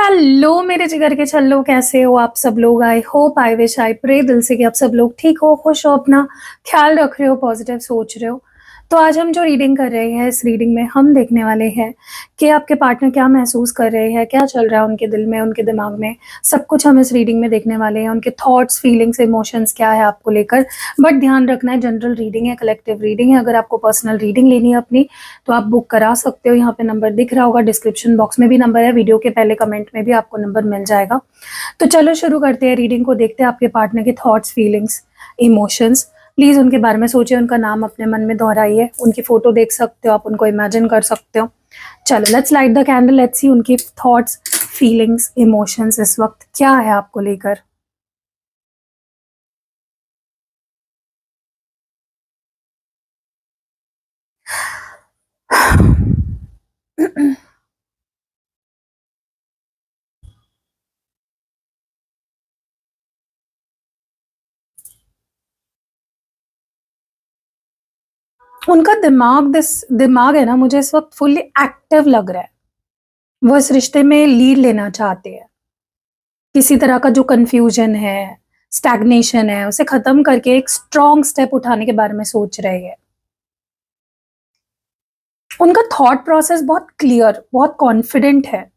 Hello मेरे जिगर के छल्लो, कैसे हो आप सब लोग। I hope, I wish, I pray दिल से कि आप सब लोग ठीक हो, खुश हो, अपना ख्याल रख रहे हो, पॉजिटिव सोच रहे हो। तो आज हम जो रीडिंग कर रहे हैं, इस रीडिंग में हम देखने वाले हैं कि आपके पार्टनर क्या महसूस कर रहे हैं, क्या चल रहा है उनके दिल में, उनके दिमाग में। सब कुछ हम इस रीडिंग में देखने वाले हैं। उनके थॉट्स, फीलिंग्स, इमोशंस क्या है आपको लेकर। बट ध्यान रखना है, जनरल रीडिंग है, कलेक्टिव रीडिंग है। अगर आपको पर्सनल रीडिंग लेनी है अपनी, तो आप बुक करा सकते हो। यहाँ पे नंबर दिख रहा होगा, डिस्क्रिप्शन बॉक्स में भी नंबर है, वीडियो के पहले कमेंट में भी आपको नंबर मिल जाएगा। तो चलो शुरू करते हैं रीडिंग को, देखते हैं आपके पार्टनर के थॉट्स, फीलिंग्स, इमोशंस। प्लीज उनके बारे में सोचिए, उनका नाम अपने मन में दोहराइए, उनकी फोटो देख सकते हो आप, उनको इमेजिन कर सकते हो। चलो let's light the candle, let's see उनकी थॉट्स, फीलिंग्स, इमोशंस इस वक्त क्या है आपको लेकर। उनका दिमाग है ना, मुझे इस वक्त फुल्ली एक्टिव लग रहा है। वो इस रिश्ते में लीड लेना चाहते हैं। किसी तरह का जो कंफ्यूजन है, स्टैग्नेशन है, उसे खत्म करके एक स्ट्रॉन्ग स्टेप उठाने के बारे में सोच रहे हैं। उनका थॉट प्रोसेस बहुत क्लियर, बहुत कॉन्फिडेंट है।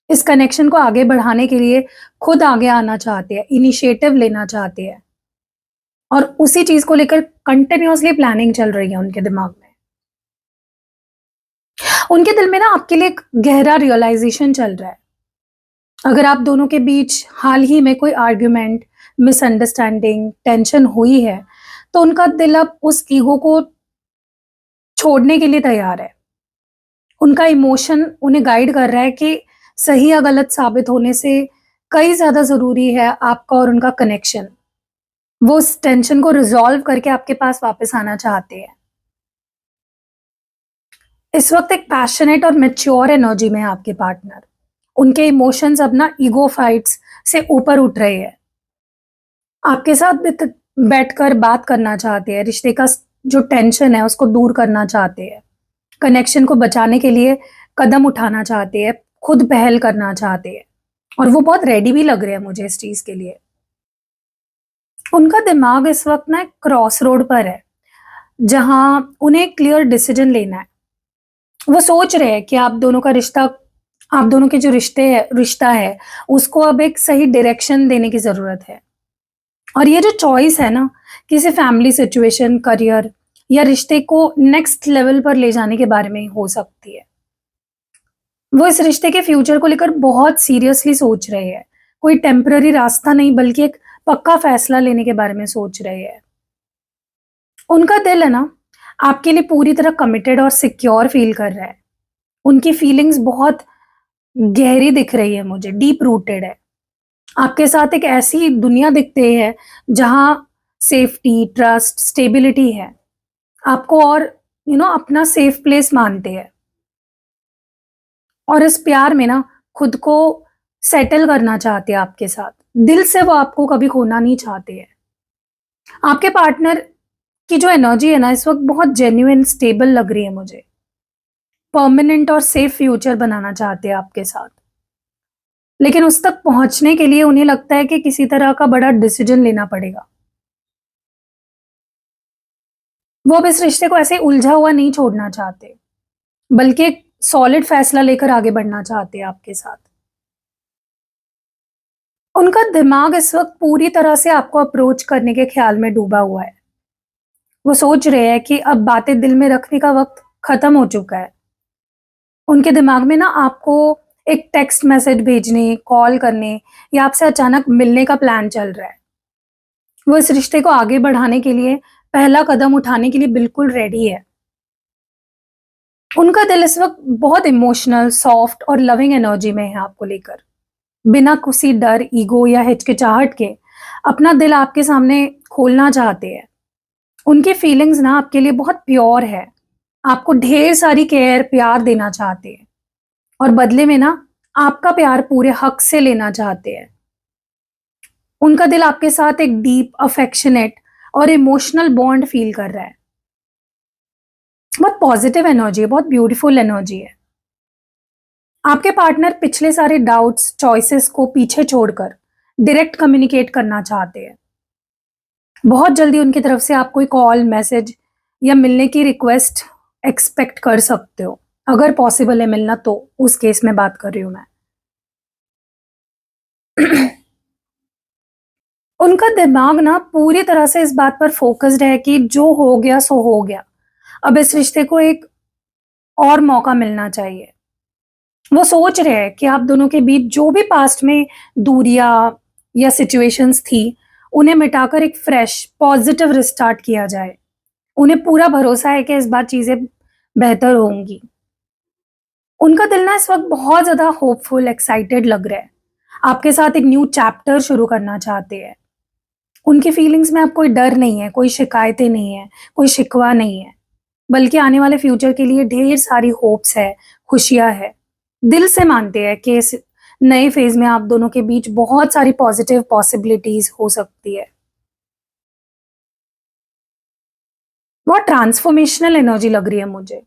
इस कनेक्शन को आगे बढ़ाने के लिए खुद आगे आना चाहते हैं, इनिशिएटिव लेना चाहते हैं, और उसी चीज को लेकर कंटिन्यूअसली प्लानिंग चल रही है उनके दिमाग में। उनके दिल में ना आपके लिए एक गहरा रियलाइजेशन चल रहा है। अगर आप दोनों के बीच हाल ही में कोई आर्ग्यूमेंट, मिसअंडरस्टैंडिंग, टेंशन हुई है, तो उनका दिल अब उस ईगो को छोड़ने के लिए तैयार है। उनका इमोशन उन्हें गाइड कर रहा है कि सही या गलत साबित होने से कई ज्यादा जरूरी है आपका और उनका कनेक्शन। वो उस टेंशन को रिजॉल्व करके आपके पास वापस आना चाहते हैं। इस वक्त एक पैशनेट और मेच्योर एनर्जी में है आपके पार्टनर। उनके इमोशंस अब ना ईगो फाइट्स से ऊपर उठ रहे हैं। आपके साथ बैठकर बात करना चाहते हैं, रिश्ते का जो टेंशन है उसको दूर करना चाहते हैं, कनेक्शन को बचाने के लिए कदम उठाना चाहते हैं, खुद पहल करना चाहते हैं। और वो बहुत रेडी भी लग रहे हैं मुझे इस चीज के लिए। उनका दिमाग इस वक्त ना क्रॉस रोड पर है, जहां उन्हें क्लियर डिसीजन लेना है। वो सोच रहे हैं कि आप दोनों के जो रिश्ता है, उसको अब एक सही डायरेक्शन देने की जरूरत है। और ये जो चॉइस है ना, किसी फैमिली सिचुएशन, करियर या रिश्ते को नेक्स्ट लेवल पर ले जाने के बारे में हो सकती है। वो इस रिश्ते के फ्यूचर को लेकर बहुत सीरियसली सोच रहे हैं। कोई टेम्पररी रास्ता नहीं, बल्कि एक पक्का फैसला लेने के बारे में सोच रहे हैं। उनका दिल है ना आपके लिए पूरी तरह कमिटेड और सिक्योर फील कर रहा है। उनकी फीलिंग्स बहुत गहरी दिख रही है मुझे, डीप रूटेड है। आपके साथ एक ऐसी दुनिया दिखते है जहां सेफ्टी, ट्रस्ट, स्टेबिलिटी है। आपको और अपना सेफ प्लेस मानते हैं। और इस प्यार में ना खुद को सेटल करना चाहते हैं आपके साथ। दिल से वो आपको कभी खोना नहीं चाहते हैं। आपके पार्टनर की जो एनर्जी है ना इस वक्त बहुत जेन्युइन, स्टेबल लग रही है मुझे। परमानेंट और सेफ फ्यूचर बनाना चाहते हैं आपके साथ। लेकिन उस तक पहुंचने के लिए उन्हें लगता है कि किसी तरह का बड़ा डिसीजन लेना पड़ेगा। वो अब इस रिश्ते को ऐसे उलझा हुआ नहीं छोड़ना चाहते, बल्कि एक सॉलिड फैसला लेकर आगे बढ़ना चाहते हैं आपके साथ। उनका दिमाग इस वक्त पूरी तरह से आपको अप्रोच करने के ख्याल में डूबा हुआ है। वो सोच रहे हैं कि अब बातें दिल में रखने का वक्त खत्म हो चुका है। उनके दिमाग में ना आपको एक टेक्स्ट मैसेज भेजने, कॉल करने या आपसे अचानक मिलने का प्लान चल रहा है। वो इस रिश्ते को आगे बढ़ाने के लिए पहला कदम उठाने के लिए बिल्कुल रेडी है। उनका दिल इस वक्त बहुत इमोशनल, सॉफ्ट और लविंग एनर्जी में है आपको लेकर। बिना किसी डर, ईगो या हिचकिचाहट के अपना दिल आपके सामने खोलना चाहते हैं। उनकी फीलिंग्स ना आपके लिए बहुत प्योर है। आपको ढेर सारी केयर, प्यार देना चाहते हैं, और बदले में ना आपका प्यार पूरे हक से लेना चाहते हैं। उनका दिल आपके साथ एक डीप, अफेक्शनेट और इमोशनल बॉन्ड फील कर रहा है। बहुत पॉजिटिव एनर्जी है, बहुत ब्यूटीफुल एनर्जी है। आपके पार्टनर पिछले सारे डाउट्स, चॉइसेस को पीछे छोड़कर डायरेक्ट कम्युनिकेट करना चाहते हैं। बहुत जल्दी उनकी तरफ से आप कोई कॉल, मैसेज या मिलने की रिक्वेस्ट एक्सपेक्ट कर सकते हो। अगर पॉसिबल है मिलना तो उस केस में बात कर रही हूँ मैं। उनका दिमाग ना पूरी तरह से इस बात पर फोकस्ड है कि जो हो गया सो हो गया। अब इस रिश्ते को एक और मौका मिलना चाहिए। वो सोच रहे हैं कि आप दोनों के बीच जो भी पास्ट में दूरियां या सिचुएशंस थी, उन्हें मिटाकर एक फ्रेश पॉजिटिव रिस्टार्ट किया जाए। उन्हें पूरा भरोसा है कि इस बार चीजें बेहतर होंगी। उनका दिल ना इस वक्त बहुत ज्यादा होपफुल, एक्साइटेड लग रहा है। आपके साथ एक न्यू चैप्टर शुरू करना चाहते हैं। उनकी फीलिंग्स में अब कोई डर नहीं है, कोई शिकायतें नहीं है, कोई शिकवा नहीं है, बल्कि आने वाले फ्यूचर के लिए ढेर सारी होप्स है, खुशियां है। दिल से मानते हैं कि इस नए फेज में आप दोनों के बीच बहुत सारी पॉजिटिव पॉसिबिलिटीज हो सकती है। बहुत ट्रांसफॉर्मेशनल एनर्जी लग रही है मुझे।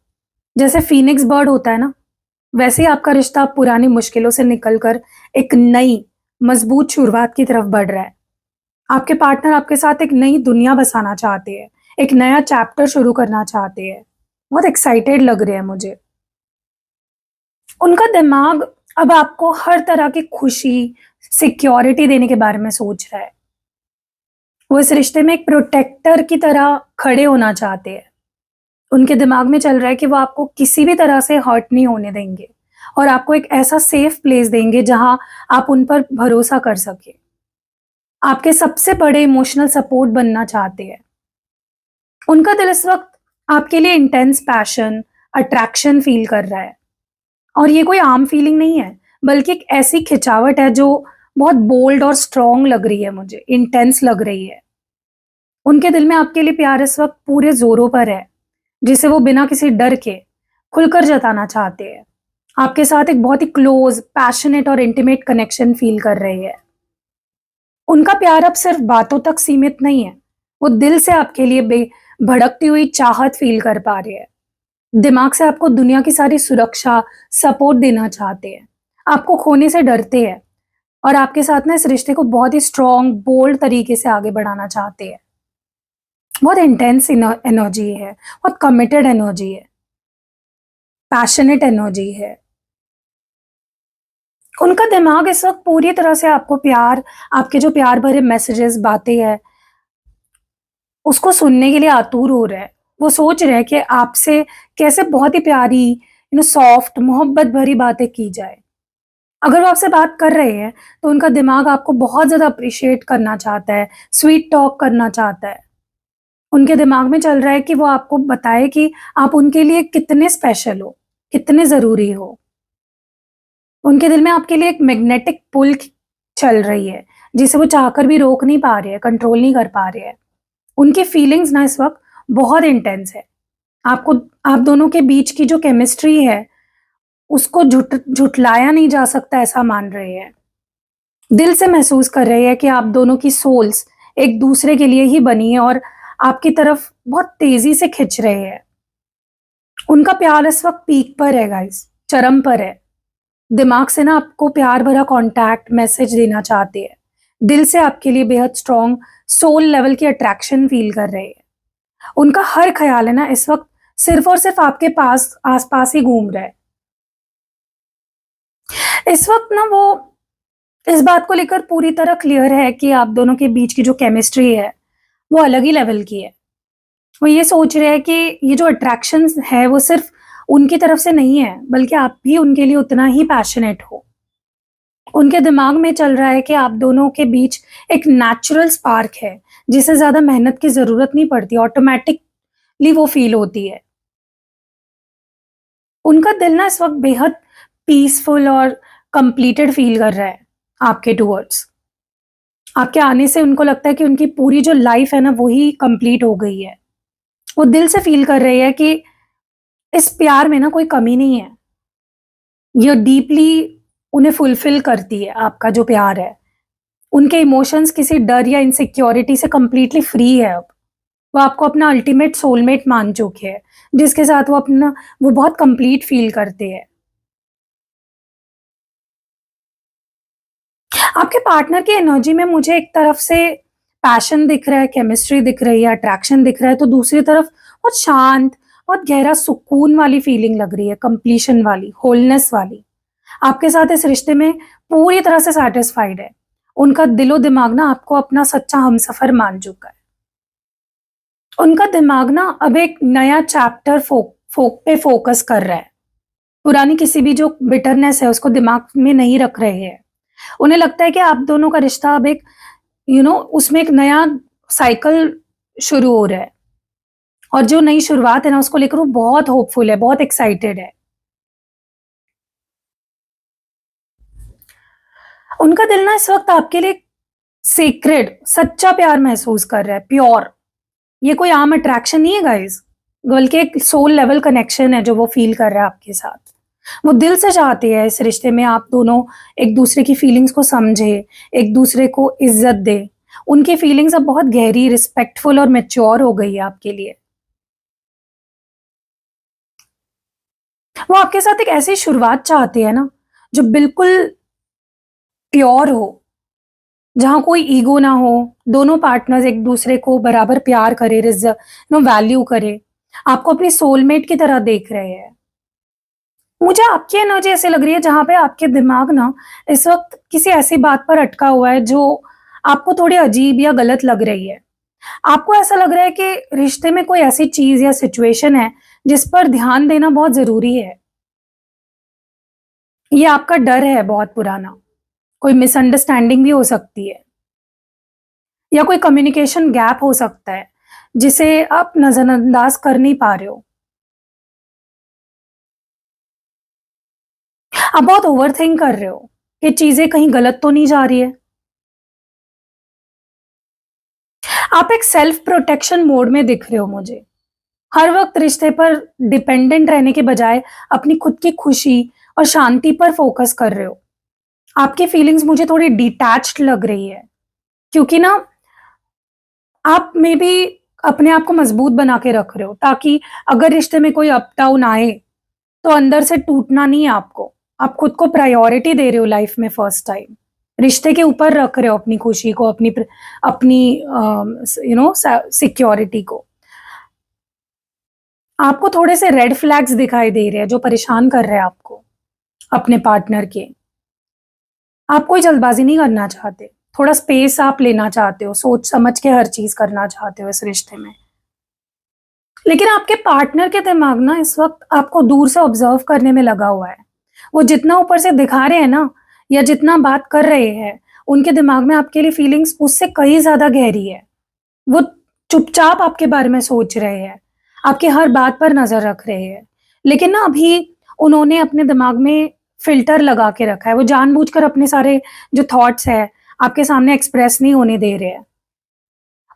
जैसे फीनिक्स बर्ड होता है ना, वैसे ही आपका रिश्ता पुरानी मुश्किलों से निकलकर एक नई मजबूत शुरुआत की तरफ बढ़ रहा है। आपके पार्टनर आपके साथ एक नई दुनिया बसाना चाहते हैं, एक नया चैप्टर शुरू करना चाहते हैं। बहुत एक्साइटेड लग रहे हैं मुझे। उनका दिमाग अब आपको हर तरह की खुशी, सिक्योरिटी देने के बारे में सोच रहा है। वो इस रिश्ते में एक प्रोटेक्टर की तरह खड़े होना चाहते हैं। उनके दिमाग में चल रहा है कि वो आपको किसी भी तरह से हर्ट नहीं होने देंगे और आपको एक ऐसा सेफ प्लेस देंगे जहां आप उन पर भरोसा कर सके। आपके सबसे बड़े इमोशनल सपोर्ट बनना चाहते हैं। उनका दिल इस वक्त आपके लिए इंटेंस पैशन, अट्रैक्शन फील कर रहा है। और ये कोई आम फीलिंग नहीं है, बल्कि एक ऐसी खिंचावट है जो बहुत बोल्ड और स्ट्रॉन्ग लग रही है मुझे, इंटेंस लग रही है। उनके दिल में आपके लिए प्यार इस वक्त पूरे जोरों पर है, जिसे वो बिना किसी डर के खुलकर जताना चाहते हैं। आपके साथ एक बहुत ही क्लोज, पैशनेट और इंटीमेट कनेक्शन फील कर रहे हैं। उनका प्यार अब सिर्फ बातों तक सीमित नहीं है, वो दिल से आपके लिए भड़कती हुई चाहत फील कर पा रहे हैं। दिमाग से आपको दुनिया की सारी सुरक्षा, सपोर्ट देना चाहते हैं। आपको खोने से डरते हैं और आपके साथ ना इस रिश्ते को बहुत ही स्ट्रॉन्ग, बोल्ड तरीके से आगे बढ़ाना चाहते हैं। बहुत इंटेंस एनर्जी है, बहुत कमिटेड एनर्जी है, पैशनेट एनर्जी है। उनका दिमाग इस वक्त पूरी तरह से आपको प्यार, आपके जो प्यार भरे मैसेजेस, बातें हैं, उसको सुनने के लिए आतुर हो रहा है। वो सोच रहे हैं कि आपसे कैसे बहुत ही प्यारी, सॉफ्ट, मोहब्बत भरी बातें की जाए। अगर वो आपसे बात कर रहे हैं, तो उनका दिमाग आपको बहुत ज़्यादा अप्रिशिएट करना चाहता है, स्वीट टॉक करना चाहता है। उनके दिमाग में चल रहा है कि वो आपको बताए कि आप उनके लिए कितने स्पेशल हो, कितने ज़रूरी हो। उनके दिल में आपके लिए एक मैग्नेटिक पुल चल रही है, जिसे वो चाहकर भी रोक नहीं पा रहे हैं, कंट्रोल नहीं कर पा रहे हैं। उनकी फीलिंग्स ना इस वक्त बहुत इंटेंस है। आपको, आप दोनों के बीच की जो केमिस्ट्री है, उसको झुटलाया नहीं जा सकता, ऐसा मान रहे हैं। दिल से महसूस कर रहे हैं कि आप दोनों की सोल्स एक दूसरे के लिए ही बनी है और आपकी तरफ बहुत तेजी से खिंच रहे हैं। उनका प्यार इस वक्त पीक पर है गाइस, चरम पर है। दिमाग से ना आपको प्यार भरा कांटेक्ट, मैसेज देना चाहते हैं। दिल से आपके लिए बेहद स्ट्रॉन्ग, सोल लेवल की अट्रैक्शन फील कर रहे हैं। उनका हर ख्याल है ना इस वक्त सिर्फ और सिर्फ आपके पास, आसपास ही घूम रहा है। इस वक्त ना वो इस बात को लेकर पूरी तरह क्लियर है कि आप दोनों के बीच की जो केमिस्ट्री है, वो अलग ही लेवल की है। वो ये सोच रहे हैं कि ये जो अट्रैक्शन है वो सिर्फ उनकी तरफ से नहीं है, बल्कि आप भी उनके लिए उतना ही पैशनेट हो। उनके दिमाग में चल रहा है कि आप दोनों के बीच एक नेचुरल स्पार्क है, जिसे ज्यादा मेहनत की जरूरत नहीं पड़ती, ऑटोमेटिकली वो फील होती है। उनका दिल ना इस वक्त बेहद पीसफुल और कंप्लीटेड फील कर रहा है आपके टूवर्ड्स। आपके आने से उनको लगता है कि उनकी पूरी जो लाइफ है ना, वो ही कंप्लीट हो गई है। वो दिल से फील कर रही है कि इस प्यार में ना कोई कमी नहीं है। ये डीपली उन्हें फुलफिल करती है, आपका जो प्यार है। उनके इमोशंस किसी डर या इनसिक्योरिटी से कंप्लीटली फ्री है अब। वो आपको अपना अल्टीमेट सोलमेट मान चुके हैं, जिसके साथ वो बहुत कंप्लीट फील करते हैं। आपके पार्टनर की एनर्जी में मुझे एक तरफ से पैशन दिख रहा है, केमिस्ट्री दिख रही है, अट्रैक्शन दिख रहा है, तो दूसरी तरफ बहुत शांत, बहुत गहरा सुकून वाली फीलिंग लग रही है, कंप्लीशन वाली, होलनेस वाली। आपके साथ इस रिश्ते में पूरी तरह से सैटिस्फाइड है। उनका दिलो-दिमाग ना आपको अपना सच्चा हमसफ़र मान चुका है। उनका दिमाग ना अब एक नया चैप्टर पे फ़ोकस कर रहा है। पुरानी किसी भी जो बिटरनेस है उसको दिमाग में नहीं रख रहे हैं। उन्हें लगता है कि आप दोनों का रिश्ता अब एक उसमें एक नया साइकिल शुरू हो रहा है, और जो नई शुरुआत है ना उसको लेकर वो बहुत होपफुल है, बहुत एक्साइटेड है। उनका दिल ना इस वक़्त आपके लिए सेक्रेड, सच्चा प्यार महसूस कर रहा है, प्योर। ये कोई आम अट्रैक्शन नहीं है गाइज़, बल्कि एक सोल लेवल कनेक्शन है जो वो फ़ील कर रहा है आपके साथ। वो दिल से चाहते हैं इस रिश्ते में आप दोनों एक-दूसरे की फीलिंग्स को समझें, एक-दूसरे को इज़्ज़त दें। उनकी फीलिंग्स अब बहुत गहरी, रिस्पेक्टफुल और मैच्योर हो गई है आपके लिए। वो आपके साथ एक ऐसी शुरुआत चाहते हैं ना, जो बिल्कुल प्योर हो, जहाँ कोई ईगो ना हो, दोनों पार्टनर्स एक-दूसरे को बराबर प्यार करें, वैल्यू करें, आपको अपनी सोलमेट की तरह देख रहे हैं। मुझे आपकी एनर्जी ऐसे लग रही है जहाँ पे आपके दिमाग ना इस वक़्त किसी ऐसी बात पर अटका हुआ है जो आपको थोड़ी अजीब या गलत लग रही है। आपको ऐसा लग रहा है कि रिश्ते में कोई ऐसी चीज़ या सिचुएशन है जिस पर ध्यान देना बहुत ज़रूरी है। ये आपका डर है बहुत पुराना, कोई मिसअंडरस्टैंडिंग भी हो सकती है, या कोई कम्युनिकेशन गैप हो सकता है, जिसे आप नज़रअंदाज कर नहीं पा रहे हो। आप बहुत ओवरथिंक कर रहे हो कि चीज़ें कहीं गलत तो नहीं जा रही है। आप एक सेल्फ प्रोटेक्शन मोड में दिख रहे हो मुझे। हर वक़्त रिश्ते पर डिपेंडेंट रहने के बजाय अपनी खुद की खुशी और शांति पर फ़ोकस कर रहे हो। आपकी फीलिंग्स मुझे थोड़ी डिटैच्ड लग रही है, क्योंकि ना आप मेबी अपने आप को मजबूत बना के रख रहे हो, ताकि अगर रिश्ते में कोई अप डाउन आए, तो अंदर से टूटना नहीं है आपको। आप खुद को प्रायोरिटी दे रहे हो लाइफ में फर्स्ट टाइम। रिश्ते के ऊपर रख रहे हो अपनी खुशी को, अपनी सिक्योरिटी को। आपको थोड़े से रेड फ्लैग्स दिखाई दे रहे हैं जो परेशान कर रहे हैं आपको, अपने पार्टनर के। आप कोई जल्दबाज़ी नहीं करना चाहते, थोड़ा स्पेस आप लेना चाहते हो, सोच समझ के हर चीज़ करना चाहते हो इस रिश्ते में। लेकिन आपके पार्टनर के दिमाग ना इस वक़्त आपको दूर से ऑब्ज़र्व करने में लगा हुआ है। वो जितना ऊपर से दिखा रहे हैं ना, या जितना बात कर रहे हैं, उनके दिमाग में आपके लिए फीलिंग्स उससे कहीं ज़्यादा गहरी है। वो चुपचाप आपके बारे में सोच रहे हैं, आपकी हर बात पर नज़र रख रहे हैं। लेकिन ना अभी उन्होंने अपने दिमाग में फ़िल्टर लगा के रखा है, वो जानबूझकर अपने सारे जो थॉट्स हैं, आपके सामने एक्सप्रेस नहीं होने दे रहे हैं।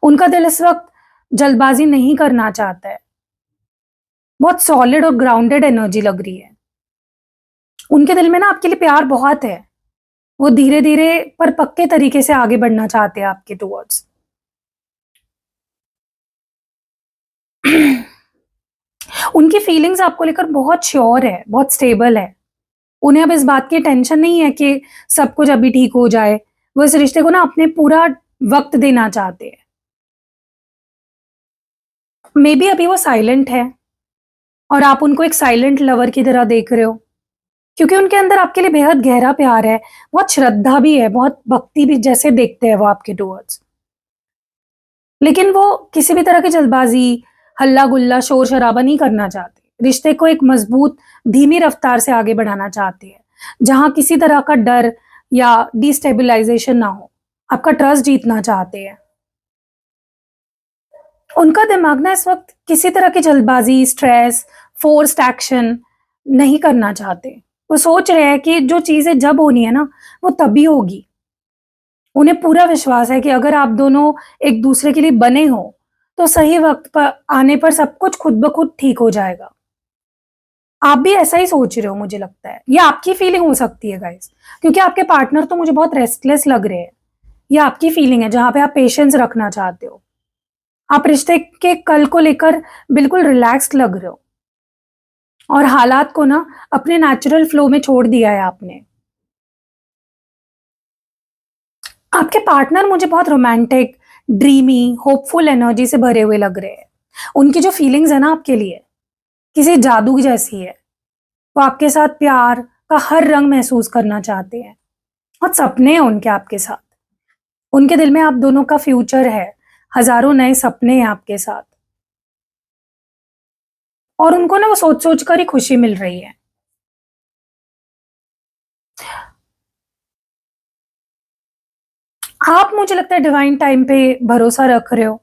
उनका दिल इस वक़्त जल्दबाज़ी नहीं करना चाहता है, बहुत सॉलिड और ग्राउंडेड एनर्जी लग रही है। उनके दिल में ना आपके लिए प्यार बहुत है, वो धीरे-धीरे पर पक्के तरीके से आगे बढ़ना चाहते हैं आपके टुवर्ड्स। उनकी फीलिंग्स आपको लेकर बहुत श्योर है, बहुत स्टेबल है। उन्हें अब इस बात की टेंशन नहीं है कि सब कुछ अभी ठीक हो जाए। वो इस रिश्ते को ना अपने पूरा वक़्त देना चाहते हैं। मेबी अभी वो साइलेंट है और आप उनको एक साइलेंट लवर की तरह देख रहे हो, क्योंकि उनके अंदर आपके लिए बेहद गहरा प्यार है, बहुत श्रद्धा भी है, बहुत भक्ति भी जैसे देखते हैं वो आपके टुवर्ड्स। लेकिन वो किसी भी तरह की जल्दबाज़ी, हल्ला-गुल्ला, शोर-शराबा नहीं करना चाहते। रिश्ते को एक मज़बूत, धीमी रफ़्तार से आगे बढ़ाना चाहते हैं, जहाँ किसी तरह का डर या डिस्टेबलाइज़ेशन ना हो। आपका ट्रस्ट जीतना चाहते हैं। उनका दिमाग ना इस वक़्त किसी तरह की जल्दबाज़ी, स्ट्रेस, फ़ोर्स्ड एक्शन नहीं करना चाहते। वो सोच रहे हैं कि जो चीज़ें जब होनी है ना, वो तभी होगी। उन्हें पूरा विश्वास है कि अगर आप दोनों एक-दूसरे के लिए बने हो, तो सही वक़्त पर आने पर सब कुछ खुद ब खुद ठीक हो जाएगा। आप भी ऐसा ही सोच रहे हो मुझे लगता है। ये आपकी फीलिंग हो सकती है गाइज़, क्योंकि आपके पार्टनर तो मुझे बहुत रेस्टलेस लग रहे हैं। ये आपकी फीलिंग है जहाँ पे आप पेशेंस रखना चाहते हो। आप रिश्ते के कल को लेकर बिल्कुल रिलैक्स्ड लग रहे हो, और हालात को ना अपने नेचुरल फ्लो में छोड़ दिया है आपने। आपके पार्टनर मुझे बहुत रोमांटिक, ड्रीमी, होपफुल एनर्जी से भरे हुए लग रहे हैं। उनकी जो फीलिंग्स है ना आपके लिए, किसी जादू जैसी है। वो आपके साथ प्यार का हर रंग महसूस करना चाहते हैं। बहुत सपने हैं उनके आपके साथ। उनके दिल में आप दोनों का फ्यूचर है, हजारों नए सपने हैं आपके साथ। और उनको ना वो सोच-सोच कर ही खुशी मिल रही है। आप मुझे लगता है डिवाइन टाइम पे भरोसा रख रहे हो,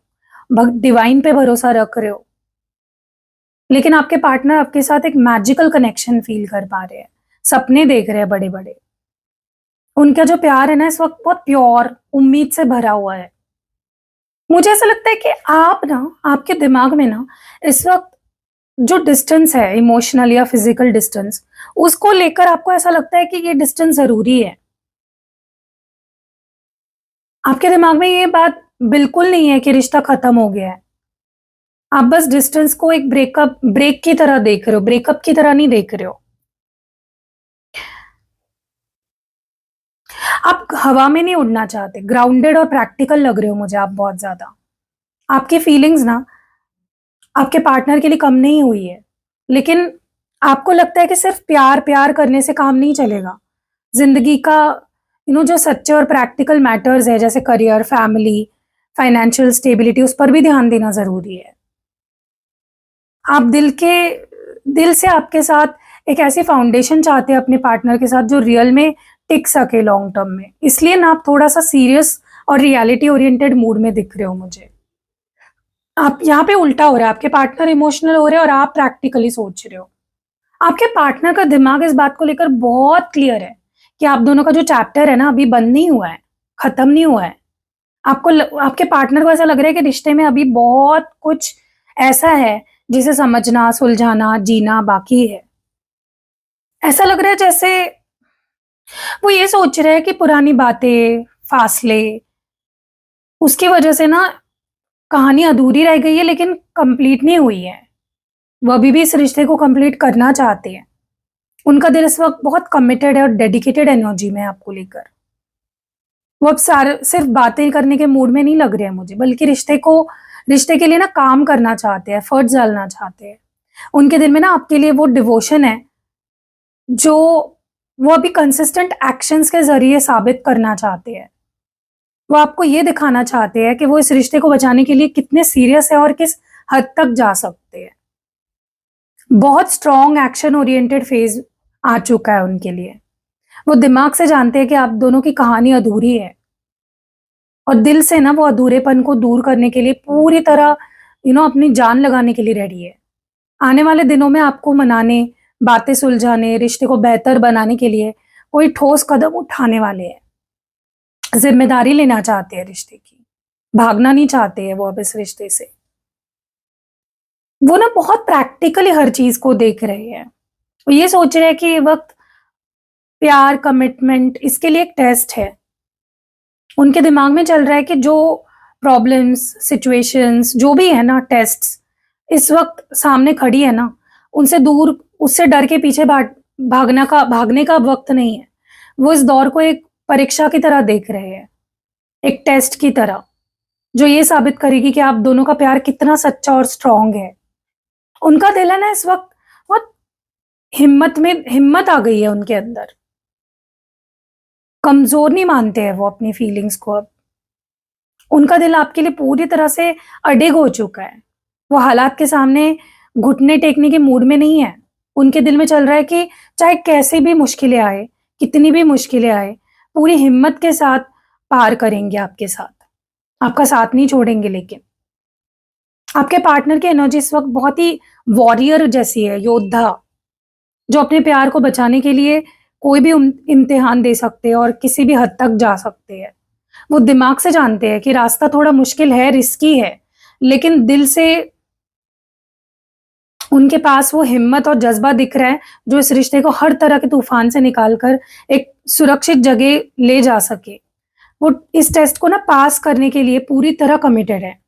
डिवाइन पे भरोसा रख रहे हो। लेकिन आपके पार्टनर आपके साथ एक मैजिकल कनेक्शन फील कर पा रहे हैं, सपने देख रहे हैं बड़े-बड़े। उनका जो प्यार है ना इस वक़्त बहुत प्योर, उम्मीद से भरा हुआ है। मुझे ऐसा लगता है कि आप ना आपके दिमाग में ना इस वक़्त जो डिस्टेंस है इमोशनल या फिज़िकल डिस्टेंस, उसको लेकर आपको ऐसा लगता है कि ये डिस्टेंस ज़रूरी है। आपके दिमाग में ये बात बिल्कुल नहीं है कि रिश्ता खत्म हो गया है। आप बस डिस्टेंस को एक ब्रेक की तरह देख रहे हो, ब्रेकअप की तरह नहीं देख रहे हो। आप हवा में नहीं उड़ना चाहते, ग्राउंडेड और प्रैक्टिकल लग रहे हो मुझे आप बहुत ज़्यादा। आपकी फीलिंग्स ना आपके पार्टनर के लिए कम नहीं हुई है, लेकिन आपको लगता है कि सिर्फ प्यार-प्यार करने से काम नहीं चलेगा। ज़िंदगी का जो सच्चे और प्रैक्टिकल मैटर्स है जैसे करियर, फैमिली, फाइनेंशियल स्टेबिलिटी उस पर भी ध्यान देना ज़रूरी है। आप दिल से आपके साथ एक ऐसी फाउंडेशन चाहते हैं अपने पार्टनर के साथ जो रियल में टिक सके लॉन्ग टर्म में। इसलिए ना आप थोड़ा-सा सीरियस और रियलिटी ओरिएंटेड मूड में दिख रहे हो मुझे। आप यहाँ पे उल्टा हो रहा है, आपके पार्टनर इमोशनल हो रहे हैं और आप प्रैक्टिकली सोच रहे हो। आपके पार्टनर का दिमाग इस बात को लेकर बहुत क्लियर है कि आप दोनों का जो चैप्टर है ना अभी बंद नहीं हुआ है, खत्म नहीं हुआ है। आपके पार्टनर को ऐसा लग रहा है कि रिश्ते में अभी बहुत कुछ ऐसा है जिसे समझना, सुलझाना, जीना बाकी है। ऐसा लग रहा है जैसे वो ये सोच रहे हैं कि पुरानी बातें, फासले, उसकी वजह से ना कहानी अधूरी रह गई है लेकिन कंप्लीट नहीं हुई है। वो अभी भी इस रिश्ते को कंप्लीट करना चाहते हैं। उनका दिल इस वक़्त बहुत कमिटेड है और डेडिकेटेड एनर्जी में है आपको लेकर। वो अब सिर्फ़ बातें करने के मूड में नहीं लग रहे हैं मुझे, बल्कि रिश्ते के लिए ना काम करना चाहते हैं, एफर्ट्स डालना चाहते हैं। उनके दिल में ना आपके लिए वो डिवोशन है, जो वो अभी कंसिस्टेंट एक्शंस के ज़रिए साबित करना चाहते हैं। वो आपको ये दिखाना चाहते हैं कि वो इस रिश्ते को बचाने के लिए कितने सीरियस है और किस हद तक जा सकते हैं। बहुत स्ट्रॉन्ग एक्शन ओरिएंटेड फेज़ आ चुका है उनके लिए। वो दिमाग से जानते हैं कि आप दोनों की कहानी अधूरी है और दिल से ना वो अधूरेपन को दूर करने के लिए पूरी तरह अपनी जान लगाने के लिए रेडी है। आने वाले दिनों में आपको मनाने, बातें सुलझाने, रिश्ते को बेहतर बनाने के लिए कोई ठोस कदम उठाने वाले हैं। ज़िम्मेदारी लेना चाहते हैं रिश्ते की। भागना नहीं चाहते हैं वो अब इस रिश्ते से। वो ना बहुत प्रैक्टिकली हर चीज़ को देख रहे हैं। वो ये सोच रहे हैं कि ये वक़्त प्यार, कमिटमेंट इसके लिए एक टेस्ट है। उनके दिमाग में चल रहा है कि जो प्रॉब्लम्स, सिचुएशंस जो भी है ना टेस्ट्स इस वक़्त सामने खड़ी है ना, उससे डर के पीछे भागने का वक़्त नहीं है। वो इस दौर को एक परीक्षा की तरह देख रहे हैं, एक टेस्ट की तरह, जो ये साबित करेगी कि आप दोनों का प्यार कितना सच्चा और स्ट्रॉन्ग है। उनका दिल है ना इस वक़्त बहुत हिम्मत आ गई है उनके अंदर। कमज़ोर नहीं मानते हैं वो अपनी फीलिंग्स को अब। उनका दिल आपके लिए पूरी तरह से अडिग हो चुका है। वो हालात के सामने घुटने टेकने के मूड में नहीं है। उनके दिल में चल रहा है कि चाहे कैसी भी मुश्किलें आए, कितनी भी मुश्किलें आए, पूरी हिम्मत के साथ पार करेंगे आपके साथ। आपका साथ नहीं छोड़ेंगे लेकिन। आपके पार्टनर की एनर्जी इस वक़्त बहुत ही वॉरियर जैसी है, योद्धा, जो अपने प्यार को बचाने के लिए कोई भी इम्तिहान दे सकते हैं और किसी भी हद तक जा सकते हैं। वो दिमाग से जानते हैं कि रास्ता थोड़ा मुश्किल है, रिस्की है, लेकिन दिल से उनके पास वो हिम्मत और जज़्बा दिख रहा है, जो इस रिश्ते को हर तरह के तूफ़ान से निकाल कर एक सुरक्षित जगह ले जा सके। वो इस टेस्ट को ना पास करने के लिए पूरी तरह कमिटेड है।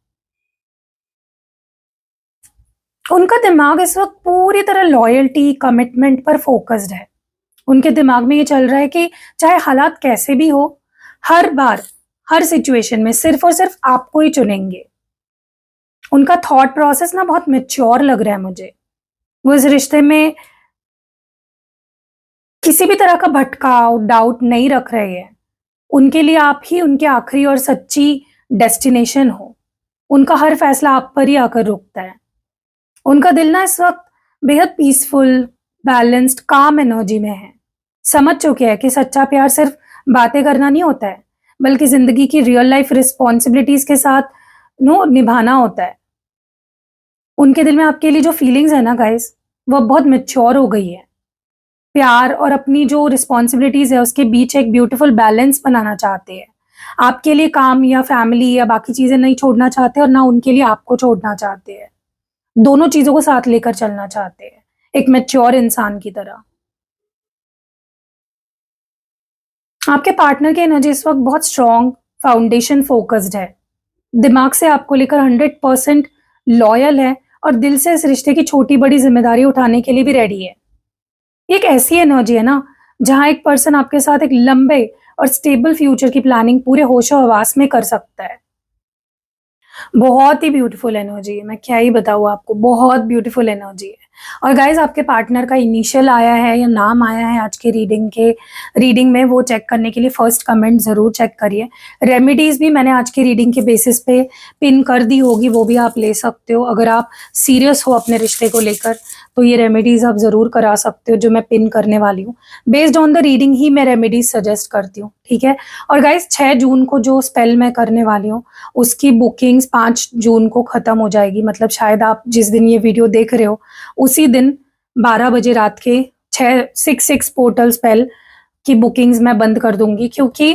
उनका दिमाग इस वक़्त पूरी तरह लॉयल्टी, कमिटमेंट पर फ़ोकस्ड है। उनके दिमाग में ये चल रहा है कि चाहे हालात कैसे भी हो, हर बार हर सिचुएशन में सिर्फ और सिर्फ आपको ही चुनेंगे। उनका थॉट प्रोसेस ना बहुत मैच्योर लग रहा है मुझे। वो इस रिश्ते में किसी भी तरह का भटकाव, डाउट नहीं रख रहे हैं। उनके लिए आप ही उनकी आखिरी और सच्ची डेस्टिनेशन हो। उनका हर फैसला आप पर ही आकर रुकता है। उनका दिल ना इस वक्त बेहद पीसफुल, बैलेंस्ड, काम एनर्जी में है। समझ चुके हैं कि सच्चा प्यार सिर्फ बातें करना नहीं होता है, बल्कि जिंदगी की रियल लाइफ रिस्पॉन्सिबिलिटीज के साथ निभाना होता है। उनके दिल में आपके लिए जो फीलिंग्स है ना गाइस, वो बहुत मैच्योर हो गई है। प्यार और अपनी जो रिस्पॉन्सिबिलिटीज है उसके बीच एक ब्यूटीफुल बैलेंस बनाना चाहते हैं। आपके लिए काम या फैमिली या बाकी चीजें नहीं छोड़ना चाहते और ना उनके लिए आपको छोड़ना चाहते हैं। दोनों चीजों को साथ लेकर चलना चाहते हैं, एक मैच्योर इंसान की तरह। आपके पार्टनर की एनर्जी इस वक्त बहुत स्ट्रॉन्ग, फाउंडेशन फोकस्ड है। दिमाग से आपको लेकर 100% लॉयल है और दिल से इस रिश्ते की छोटी बड़ी जिम्मेदारी उठाने के लिए भी रेडी है। एक ऐसी एनर्जी है ना, जहां एक पर्सन आपके साथ एक लंबे और स्टेबल फ्यूचर की प्लानिंग पूरे होशो हवास में कर सकता है। बहुत ही ब्यूटीफुल एनर्जी है, मैं क्या ही बताऊँ आपको, बहुत ब्यूटीफुल एनर्जी है। और गाइज आपके पार्टनर का इनिशियल आया है या नाम आया है आज के रीडिंग में, वो चेक करने के लिए फर्स्ट कमेंट ज़रूर चेक करिए। रेमेडीज़ भी मैंने आज की रीडिंग के बेसिस पे पिन कर दी होगी, वो भी आप ले सकते हो। अगर आप सीरियस हो अपने रिश्ते को लेकर तो ये रेमेडीज़ आप ज़रूर करा सकते हो, जो मैं पिन करने वाली हूँ। बेस्ड ऑन द रीडिंग ही मैं रेमेडीज़ सजेस्ट करती हूँ, ठीक है। और गाइज 6 जून को जो स्पेल मैं करने वाली हूँ उसकी बुकिंग्स 5 जून को ख़त्म हो जाएगी। मतलब शायद आप जिस दिन ये वीडियो देख रहे हो उसी दिन 12 बजे रात के 6 पोर्टल स्पेल की बुकिंग्स मैं बंद कर दूंगी। क्योंकि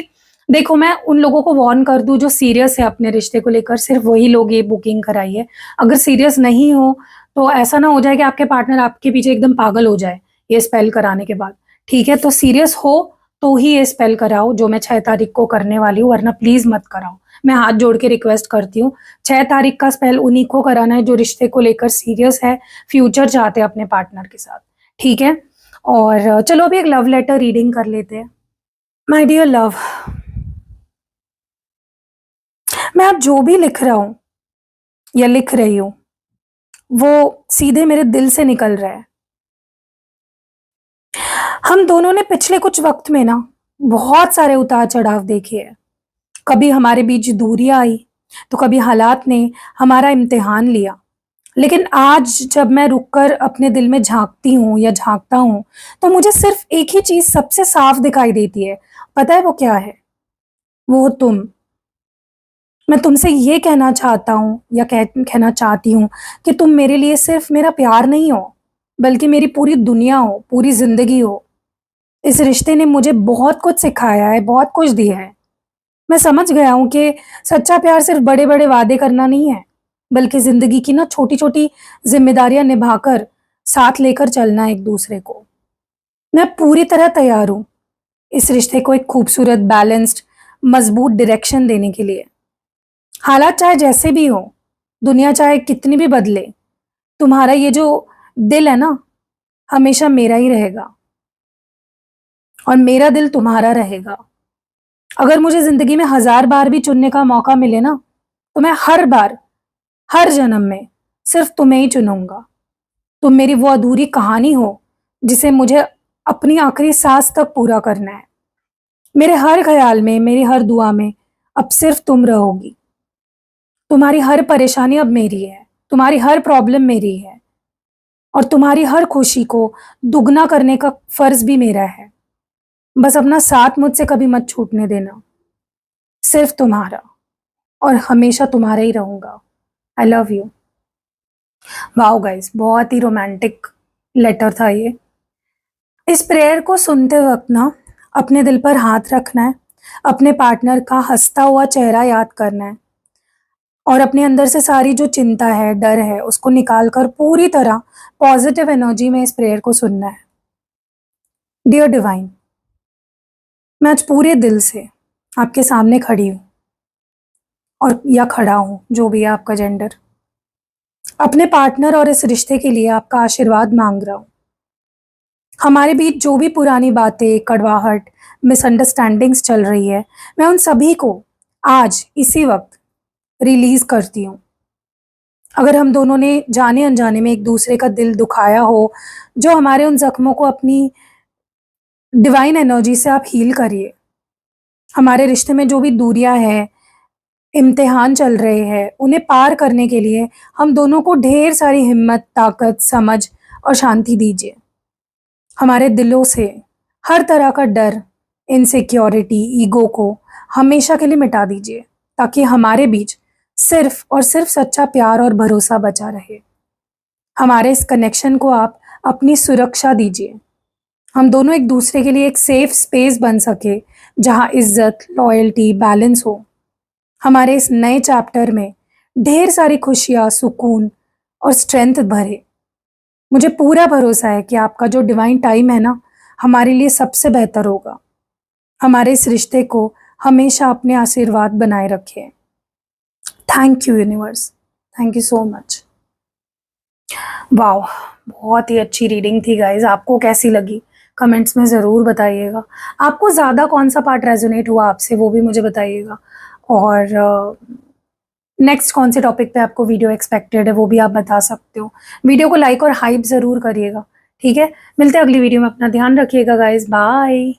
देखो, मैं उन लोगों को वार्न कर दूं जो सीरियस है अपने रिश्ते को लेकर, सिर्फ वही लोग ये बुकिंग कराइए। अगर सीरियस नहीं हो तो ऐसा ना हो जाए कि आपके पार्टनर आपके पीछे एकदम पागल हो जाए ये स्पेल कराने के बाद, ठीक है। तो सीरियस हो तो ही ये स्पेल कराओ जो मैं 6 तारीख को करने वाली हूँ, वरना प्लीज मत कराओ। मैं हाथ जोड़ के रिक्वेस्ट करती हूँ। 6 तारीख का स्पेल उन्हीं को कराना है जो रिश्ते को लेकर सीरियस है, फ्यूचर चाहते हैं अपने पार्टनर के साथ, ठीक है। और चलो अभी एक लव लेटर रीडिंग कर लेते हैं। माय डियर लव, मैं अब जो भी लिख रहा हूँ या लिख रही हूँ वो सीधे मेरे दिल से निकल रहा है। हम दोनों ने पिछले कुछ वक्त में ना बहुत सारे उतार चढ़ाव देखे हैं। कभी हमारे बीच दूरियां आई तो कभी हालात ने हमारा इम्तिहान लिया। लेकिन आज जब मैं रुककर अपने दिल में झांकती हूँ या झांकता हूँ तो मुझे सिर्फ एक ही चीज सबसे साफ दिखाई देती है। पता है वो क्या है? वो हो तुम। मैं तुमसे ये कहना चाहता हूँ या कहना चाहती हूँ कि तुम मेरे लिए सिर्फ मेरा प्यार नहीं हो, बल्कि मेरी पूरी दुनिया हो, पूरी जिंदगी हो। इस रिश्ते ने मुझे बहुत कुछ सिखाया है, बहुत कुछ दिया है। मैं समझ गया हूँ कि सच्चा प्यार सिर्फ बड़े बड़े वादे करना नहीं है, बल्कि जिंदगी की ना छोटी छोटी जिम्मेदारियां निभाकर साथ लेकर चलना एक दूसरे को। मैं पूरी तरह तैयार हूँ इस रिश्ते को एक खूबसूरत, बैलेंस्ड, मजबूत डायरेक्शन देने के लिए। हालात चाहे जैसे भी हो, दुनिया चाहे कितनी भी बदले, तुम्हारा ये जो दिल है ना हमेशा मेरा ही रहेगा और मेरा दिल तुम्हारा रहेगा। अगर मुझे जिंदगी में 1000 बार भी चुनने का मौका मिले ना तो मैं हर बार, हर जन्म में सिर्फ तुम्हें ही चुनूंगा। तुम मेरी वो अधूरी कहानी हो जिसे मुझे अपनी आखिरी सांस तक पूरा करना है। मेरे हर ख्याल में, मेरी हर दुआ में अब सिर्फ तुम रहोगी। तुम्हारी हर परेशानी अब मेरी है, तुम्हारी हर प्रॉब्लम मेरी है और तुम्हारी हर खुशी को दुगना करने का फर्ज भी मेरा है। बस अपना साथ मुझसे कभी मत छूटने देना। सिर्फ तुम्हारा और हमेशा तुम्हारा ही रहूंगा। I love you. Wow guys, बहुत ही रोमांटिक लेटर था ये। इस प्रेयर को सुनते वक्त ना अपने दिल पर हाथ रखना है, अपने पार्टनर का हंसता हुआ चेहरा याद करना है और अपने अंदर से सारी जो चिंता है, डर है, उसको निकालकर पूरी तरह पॉजिटिव एनर्जी में इस प्रेयर को सुनना है। डियर डिवाइन, मैं आज पूरे दिल से आपके सामने खड़ी हूँ और या खड़ा हूँ, जो भी है आपका जेंडर। अपने पार्टनर और इस रिश्ते के लिए आपका आशीर्वाद मांग रहा हूँ। हमारे बीच जो भी पुरानी बातें, कड़वाहट, मिसअंडरस्टैंडिंग्स चल रही है, मैं उन सभी को आज इसी वक्त रिलीज करती हूँ। अगर हम दोनों ने जाने अनजाने में एक दूसरे का दिल दुखाया हो, जो हमारे उन जख्मों को अपनी डिवाइन एनर्जी से आप हील करिए। हमारे रिश्ते में जो भी दूरियां हैं, इम्तिहान चल रहे हैं, उन्हें पार करने के लिए हम दोनों को ढेर सारी हिम्मत, ताकत, समझ और शांति दीजिए। हमारे दिलों से हर तरह का डर, इनसिक्योरिटी, ईगो को हमेशा के लिए मिटा दीजिए, ताकि हमारे बीच सिर्फ और सिर्फ सच्चा प्यार और भरोसा बचा रहे। हमारे इस कनेक्शन को आप अपनी सुरक्षा दीजिए। हम दोनों एक दूसरे के लिए एक सेफ स्पेस बन सके, जहां इज्जत, लॉयल्टी, बैलेंस हो। हमारे इस नए चैप्टर में ढेर सारी खुशियां, सुकून और स्ट्रेंथ भरे। मुझे पूरा भरोसा है कि आपका जो डिवाइन टाइम है ना, हमारे लिए सबसे बेहतर होगा। हमारे इस रिश्ते को हमेशा अपने आशीर्वाद बनाए रखें। Thank you universe, thank you so much. वाह, बहुत ही अच्छी रीडिंग थी गाइज। आपको कैसी लगी कमेंट्स में ज़रूर बताइएगा। आपको ज़्यादा कौन सा पार्ट रेजोनेट हुआ आपसे, वो भी मुझे बताइएगा। और नेक्स्ट कौन से टॉपिक पे आपको वीडियो एक्सपेक्टेड है, वो भी आप बता सकते हो। वीडियो को लाइक और हाइप ज़रूर करिएगा, ठीक है। मिलते हैं अगली वीडियो में। अपना ध्यान रखिएगा गाइज, बाय।